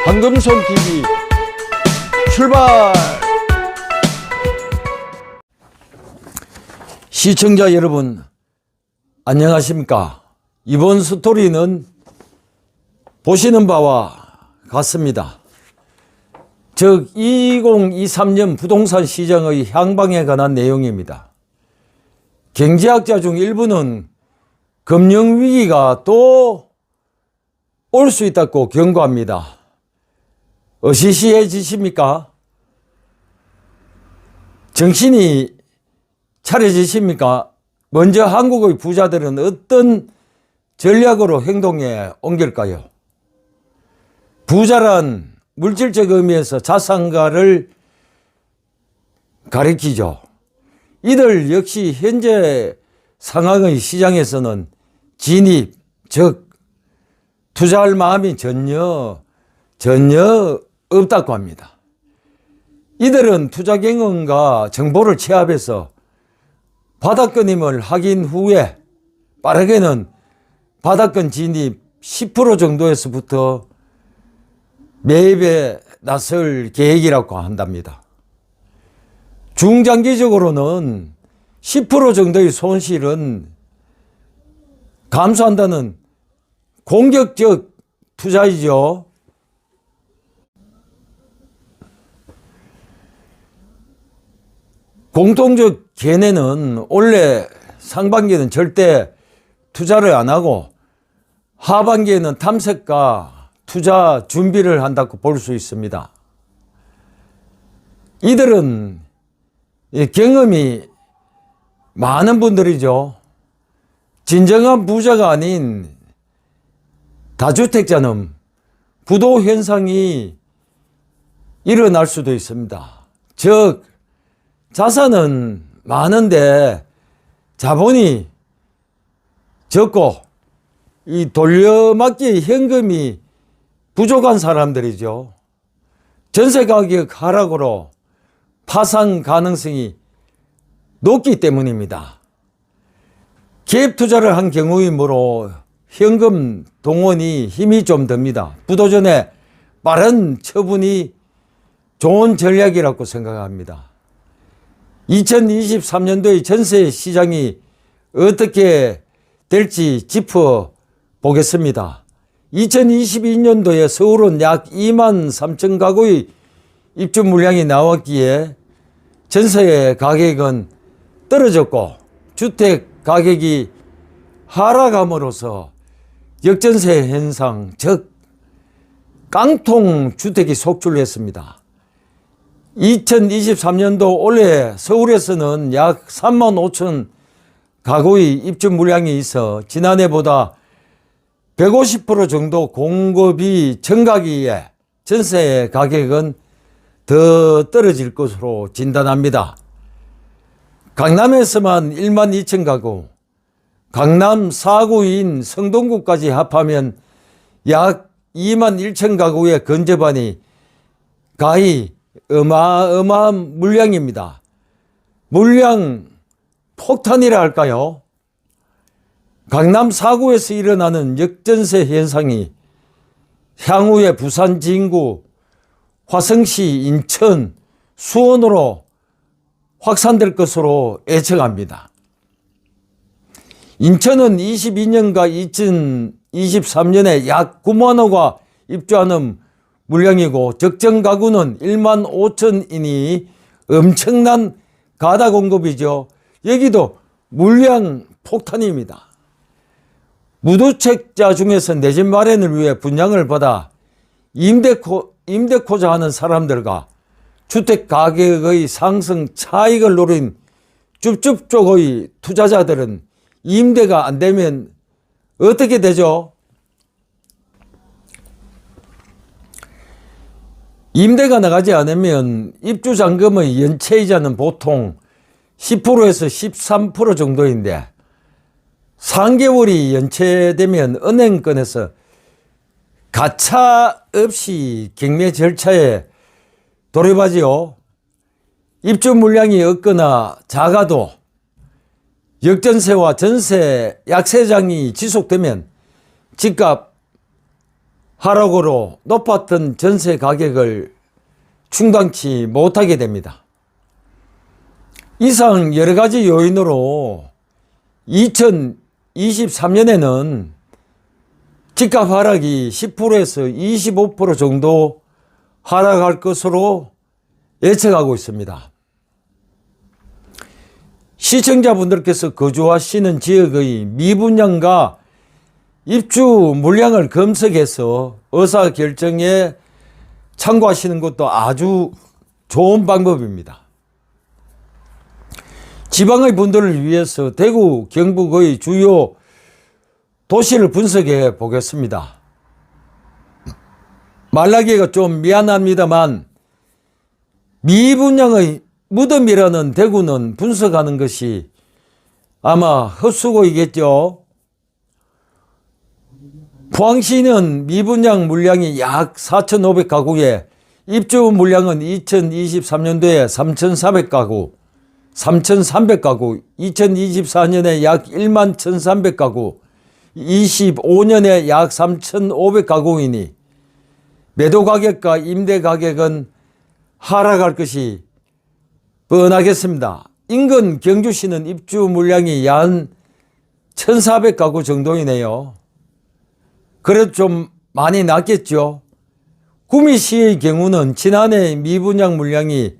황금손 TV 출발! 시청자 여러분, 안녕하십니까? 이번 스토리는 보시는 바와 같습니다. 즉 2023년 부동산 시장의 향방에 관한 내용입니다. 경제학자 중 일부는 금융위기가 또 올 수 있다고 경고합니다. 어시시해지십니까? 정신이 차려지십니까? 먼저 한국의 부자들은 어떤 전략으로 행동에 옮길까요? 부자란 물질적 의미에서 자산가를 가리키죠. 이들 역시 현재 상황의 시장에서는 진입, 즉 투자할 마음이 전혀 없다고 합니다. 이들은 투자 경험과 정보를 취합해서 바닥권임을 확인 후에 빠르게는 바닥권 진입 10% 정도에서부터 매입에 나설 계획이라고 한답니다. 중장기적으로는 10% 정도의 손실은 감소한다는 공격적 투자이죠. 공통적 견해는 올해 상반기에는 절대 투자를 안 하고 하반기에는 탐색과 투자 준비를 한다고 볼 수 있습니다. 이들은 경험이 많은 분들이죠. 진정한 부자가 아닌 다주택자는 부도 현상이 일어날 수도 있습니다. 즉 자산은 많은데 자본이 적고 이 돌려막기 현금이 부족한 사람들이죠. 전세 가격 하락으로 파산 가능성이 높기 때문입니다. 기업 투자를 한 경우이므로 현금 동원이 힘이 좀 듭니다. 부도 전에 빠른 처분이 좋은 전략이라고 생각합니다. 2023년도의 전세 시장이 어떻게 될지 짚어보겠습니다. 2022년도에 서울은 약 2만 3천 가구의 입주 물량이 나왔기에 전세 가격은 떨어졌고 주택 가격이 하락함으로써 역전세 현상, 즉 깡통 주택이 속출했습니다. 2023년도 올해 서울에서는 약 3만 5천 가구의 입주 물량이 있어 지난해보다 150% 정도 공급이 증가하기에 전세 가격은 더 떨어질 것으로 진단합니다. 강남에서만 1만 2천 가구, 강남 4구인 성동구까지 합하면 약 2만 1천 가구의 건재반이 가히 어마어마한 물량입니다. 물량 폭탄이라 할까요? 강남 4구에서 일어나는 역전세 현상이 향후에 부산 진구, 화성시, 인천, 수원으로 확산될 것으로 예측합니다. 인천은 22년과 2023년에 약 9만 호가 입주하는 물량이고 적정 가구는 1만 5천이니 엄청난 가다 공급이죠. 여기도 물량 폭탄입니다. 무주택자 중에서 내 집 마련을 위해 분양을 받아 임대코자 하는 사람들과 주택 가격의 상승 차익을 노린 줍줍 쪽의 투자자들은 임대가 안 되면 어떻게 되죠? 임대가 나가지 않으면 입주잔금의 연체이자는 보통 10%에서 13% 정도인데 3개월이 연체되면 은행권에서 가차 없이 경매 절차에 돌입하지요. 입주 물량이 없거나 작아도 역전세와 전세 약세장이 지속되면 집값 하락으로 높았던 전세 가격을 충당치 못하게 됩니다. 이상 여러 가지 요인으로 2023년에는 집값 하락이 10%에서 25% 정도 하락할 것으로 예측하고 있습니다. 시청자분들께서 거주하시는 지역의 미분양과 입주 물량을 검색해서 의사결정에 참고하시는 것도 아주 좋은 방법입니다. 지방의 분들을 위해서 대구, 경북의 주요 도시를 분석해 보겠습니다. 말하기가 좀 미안합니다만 미분양의 무덤이라는 대구는 분석하는 것이 아마 헛수고이겠죠. 포항시는 미분양 물량이 약 4,500가구에 입주 물량은 2023년도에 3,400가구, 3,300가구, 2024년에 약 1만 1,300가구, 25년에 약 3,500가구이니 매도 가격과 임대 가격은 하락할 것이 뻔하겠습니다. 인근 경주시는 입주 물량이 약 1,400가구 정도이네요. 그래도 좀 많이 낮겠죠. 구미시의 경우는 지난해 미분양 물량이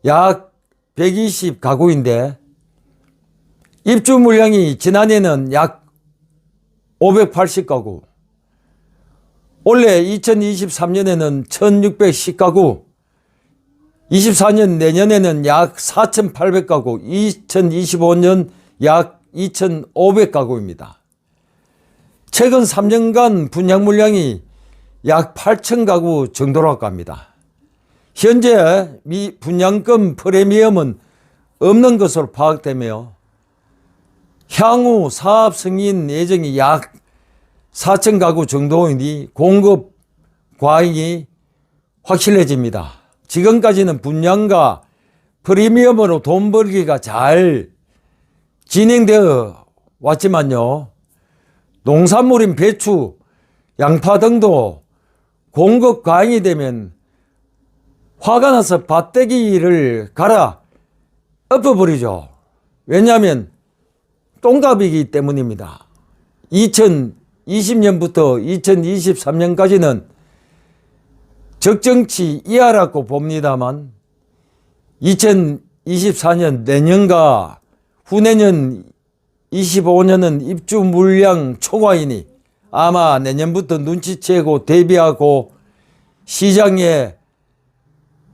약 120가구인데 입주 물량이 지난해는 약 580가구, 올해 2023년에는 1610가구, 24년 내년에는 약 4800가구, 2025년 약 2500가구입니다. 최근 3년간 분양 물량이 약 8000가구 정도라고 합니다. 현재 분양금 프리미엄은 없는 것으로 파악되며 향후 사업 승인 예정이 약 4000가구 정도이니 공급 과잉이 확실해집니다. 지금까지는 분양과 프리미엄으로 돈 벌기가 잘 진행되어 왔지만요. 농산물인 배추, 양파 등도 공급 과잉이 되면 화가 나서 밭대기를 갈아 엎어버리죠. 왜냐하면 똥값이기 때문입니다. 2020년부터 2023년까지는 적정치 이하라고 봅니다만 2024년 내년과 후내년 25년은 입주 물량 초과이니 아마 내년부터 눈치채고 대비하고 시장에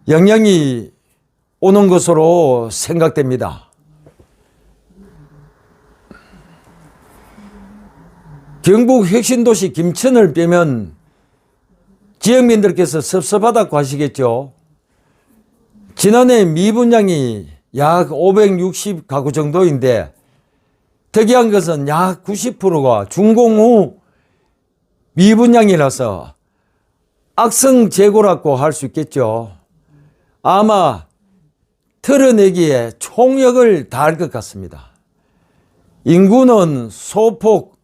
영향이 오는 것으로 생각됩니다. 경북 핵심도시 김천을 빼면 지역민들께서 섭섭하다고 하시겠죠. 지난해 미분양이 약 560가구 정도인데 특이한 것은 약 90%가 준공 후 미분양이라서 악성 재고라고 할 수 있겠죠. 아마 털어내기에 총력을 다할 것 같습니다. 인구는 소폭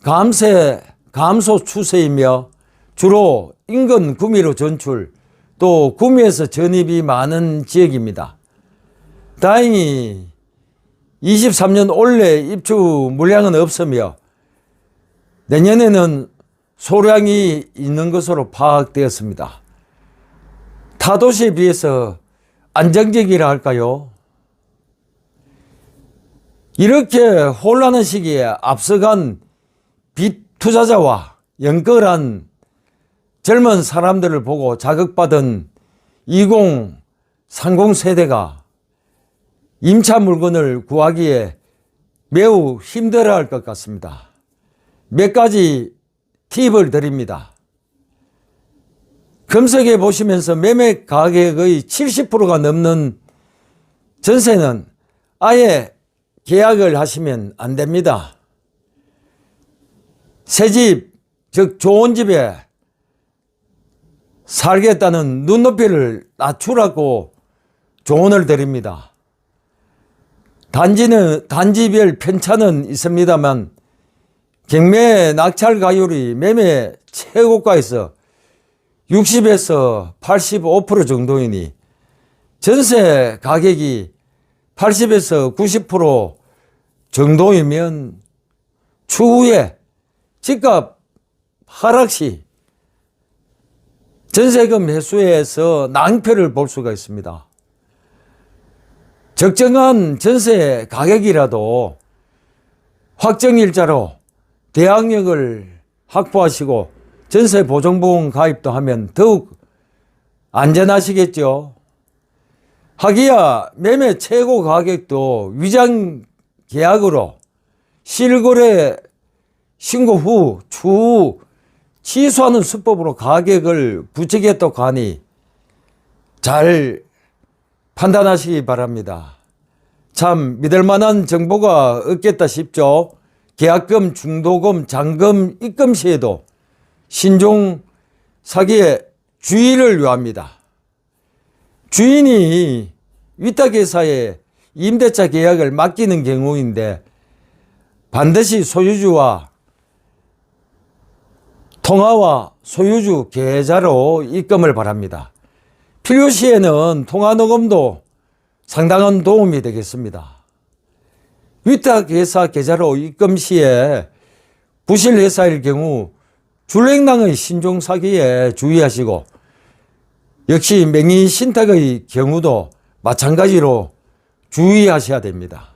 감소 추세이며 주로 인근 구미로 전출, 또 구미에서 전입이 많은 지역입니다. 다행히 23년 올해 입주 물량은 없으며 내년에는 소량이 있는 것으로 파악되었습니다. 타도시에 비해서 안정적이라 할까요? 이렇게 혼란한 시기에 앞서간 빚 투자자와 연끌한 젊은 사람들을 보고 자극받은 2030 세대가 임차 물건을 구하기에 매우 힘들어할 것 같습니다. 몇 가지 팁을 드립니다. 검색해 보시면서 매매 가격의 70%가 넘는 전세는 아예 계약을 하시면 안 됩니다. 새 집, 즉 좋은 집에 살겠다는 눈높이를 낮추라고 조언을 드립니다. 단지별 편차는 있습니다만 경매 낙찰 가율이 매매 최고가에서 60에서 85% 정도이니 전세 가격이 80에서 90% 정도이면 추후에 집값 하락 시 전세금 회수에서 낭패를 볼 수가 있습니다. 적정한 전세 가격이라도 확정일자로 대항력을 확보하시고 전세 보증보험 가입도 하면 더욱 안전하시겠죠. 하기야 매매 최고 가격도 위장 계약으로 실거래 신고 후 추후 취소하는 수법으로 가격을 부추겼다고 하니 잘 판단하시기 바랍니다. 참 믿을만한 정보가 없겠다 싶죠. 계약금, 중도금, 잔금, 입금 시에도 신종 사기에 주의를 요합니다. 주인이 위탁회사에 임대차 계약을 맡기는 경우인데 반드시 소유주와 통화와 소유주 계좌로 입금을 바랍니다. 필요시에는 통화녹음도 상당한 도움이 되겠습니다. 위탁회사 계좌로 입금 시에 부실회사일 경우 줄행랑의 신종사기에 주의하시고 역시 명의신탁의 경우도 마찬가지로 주의하셔야 됩니다.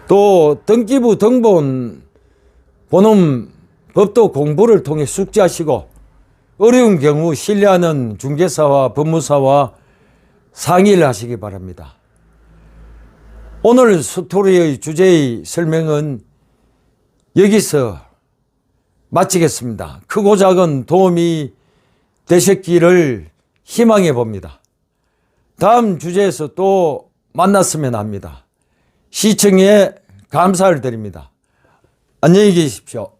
또 등기부 등본 본음 법도 공부를 통해 숙지하시고 어려운 경우 신뢰하는 중개사와 법무사와 상의를 하시기 바랍니다. 오늘 스토리의 주제의 설명은 여기서 마치겠습니다. 크고 작은 도움이 되셨기를 희망해 봅니다. 다음 주제에서 또 만났으면 합니다. 시청에 감사를 드립니다. 안녕히 계십시오.